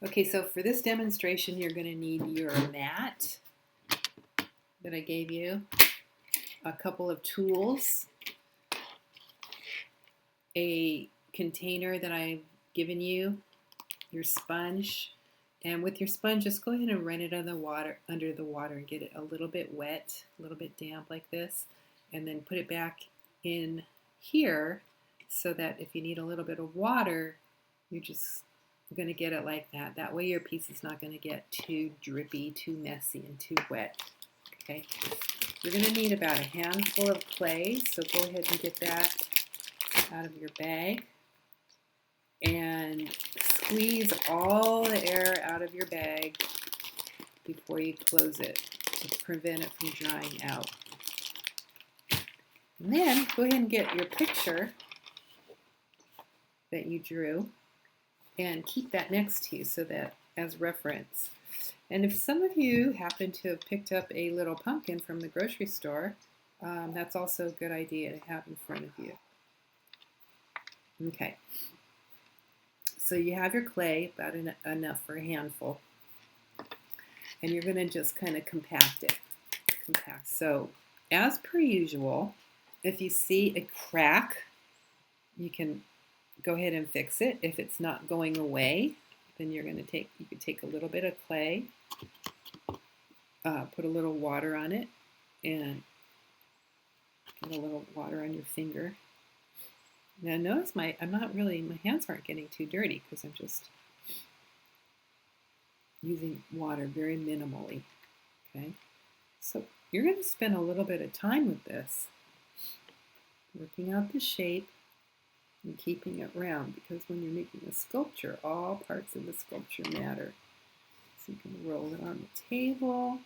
Okay, so for this demonstration, you're going to need your mat that I gave you, a couple of tools, a container that I've given you, your sponge, and with your sponge, just go ahead and run it under the water and get it a little bit wet, a little bit damp like this, and then put it back in here so that if you need a little bit of water, you're just going to get it like that. That way your piece is not going to get too drippy, too messy, and too wet. Okay, you're going to need about a handful of clay, so go ahead and get that out of your bag and squeeze all the air out of your bag before you close it to prevent it from drying out. And then go ahead and get your picture that you drew and keep that next to you so that as reference. And if some of you happen to have picked up a little pumpkin from the grocery store, that's also a good idea to have in front of you. Okay, so you have your clay, about enough for a handful, and you're going to just kind of compact it. So as per usual, if you see a crack, you can go ahead and fix it. If it's not going away, then you could take a little bit of clay, put a little water on it, and get a little water on your finger. Now notice my hands aren't getting too dirty because I'm just using water very minimally. Okay, so you're going to spend a little bit of time with this, working out the shape and keeping it round, because when you're making a sculpture, all parts of the sculpture matter. So you can roll it on the table,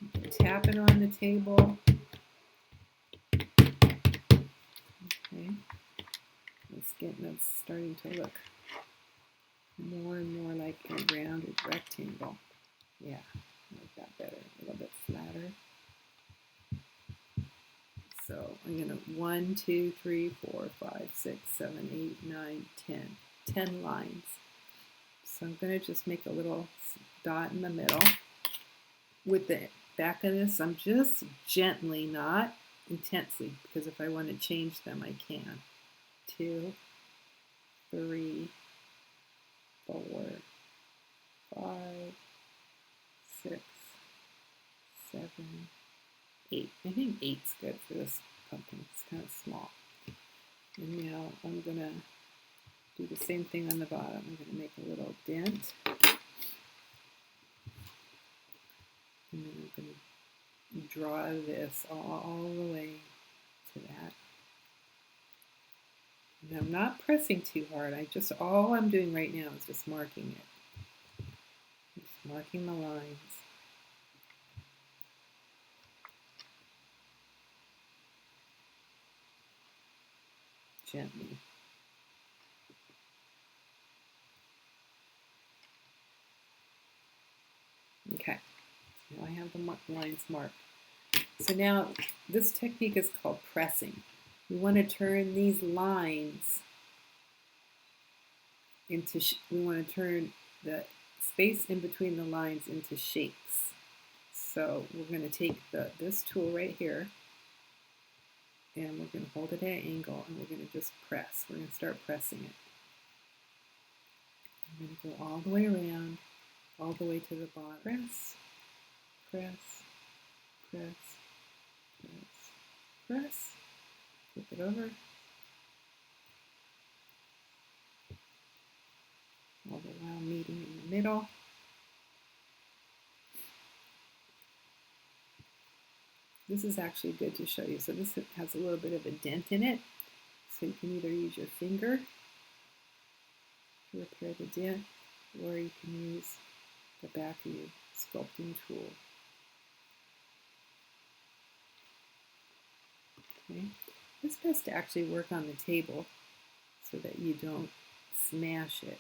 you can tap it on the table. Okay, it's starting to look more and more like a rounded rectangle. Yeah, I like that better, a little bit flatter. So I'm going to 1, 2, 3, 4, 5, 6, 7, 8, 9, 10. 10 lines. So I'm going to just make a little dot in the middle. With the back of this, I'm just gently, not intensely, because if I want to change them, I can. 2, 3, 4, 5, 6, 7, 8. I think 8's good for this pumpkin. It's kind of small. And now I'm going to do the same thing on the bottom. I'm going to make a little dent. And then I'm going to draw this all the way to that. And I'm not pressing too hard. All I'm doing right now is just marking it. Just marking the lines. Gently. Okay, now I have the lines marked. So now this technique is called pressing. We want to turn these lines into, we want to turn the space in between the lines into shapes. So we're going to take this tool right here, and we're going to hold it at an angle, and we're going to just press. We're going to start pressing it. I'm going to go all the way around, all the way to the bottom. Press, press, press, press, press. Flip it over. All the while meeting in the middle. This is actually good to show you. So this has a little bit of a dent in it. So you can either use your finger to repair the dent, or you can use the back of your sculpting tool. Okay. It's best to actually work on the table so that you don't smash it.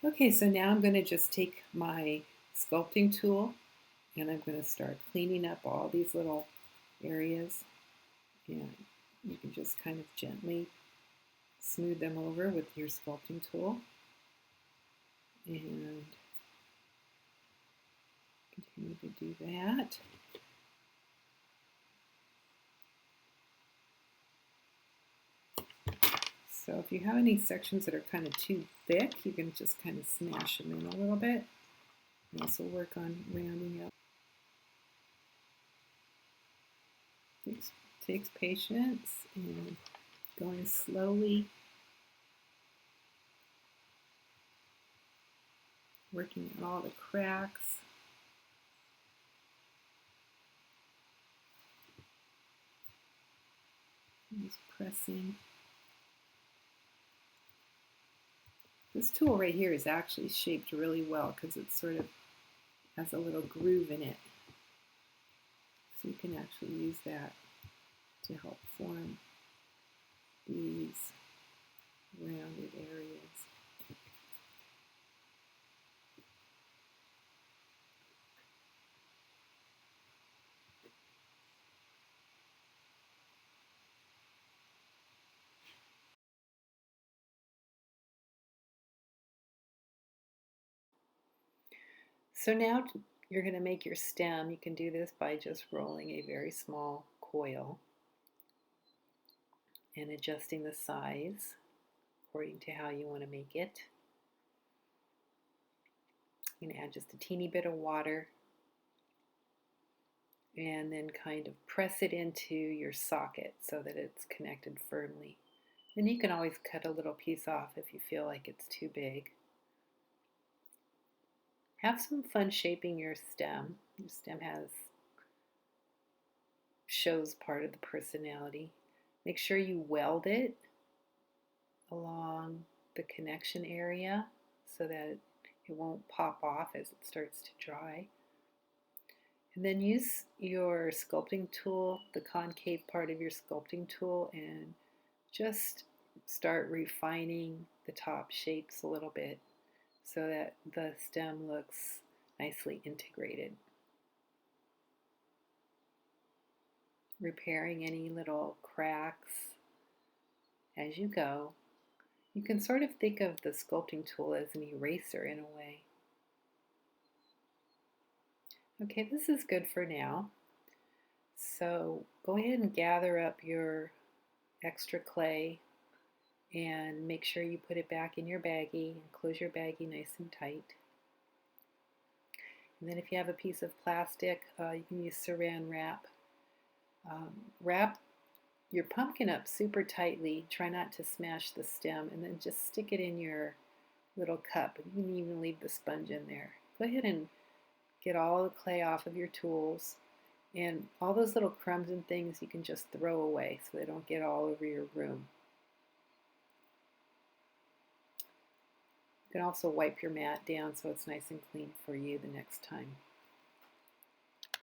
Okay, so now I'm going to just take my sculpting tool and I'm going to start cleaning up all these little areas. And you can just kind of gently smooth them over with your sculpting tool and continue to do that. So if you have any sections that are kind of too thick, you can just kind of smash them in a little bit. And also work on rounding up. It takes patience and going slowly, working on all the cracks. Just pressing. This tool right here is actually shaped really well because it sort of has a little groove in it. So you can actually use that to help form these rounded areas. So now you're going to make your stem. You can do this by just rolling a very small coil and adjusting the size according to how you want to make it. You can add just a teeny bit of water and then kind of press it into your socket so that it's connected firmly. And you can always cut a little piece off if you feel like it's too big. Have some fun shaping your stem. Your stem shows part of the personality. Make sure you weld it along the connection area so that it won't pop off as it starts to dry. And then use your sculpting tool, the concave part of your sculpting tool, and just start refining the top shapes a little bit so that the stem looks nicely integrated. Repairing any little cracks as you go. You can sort of think of the sculpting tool as an eraser in a way. Okay, this is good for now. So go ahead and gather up your extra clay and make sure you put it back in your baggie and close your baggie nice and tight. And then if you have a piece of plastic, you can use saran wrap. Wrap your pumpkin up super tightly. Try not to smash the stem, and then just stick it in your little cup. You can even leave the sponge in there. Go ahead and get all the clay off of your tools, and all those little crumbs and things you can just throw away so they don't get all over your room. You can also wipe your mat down so it's nice and clean for you the next time.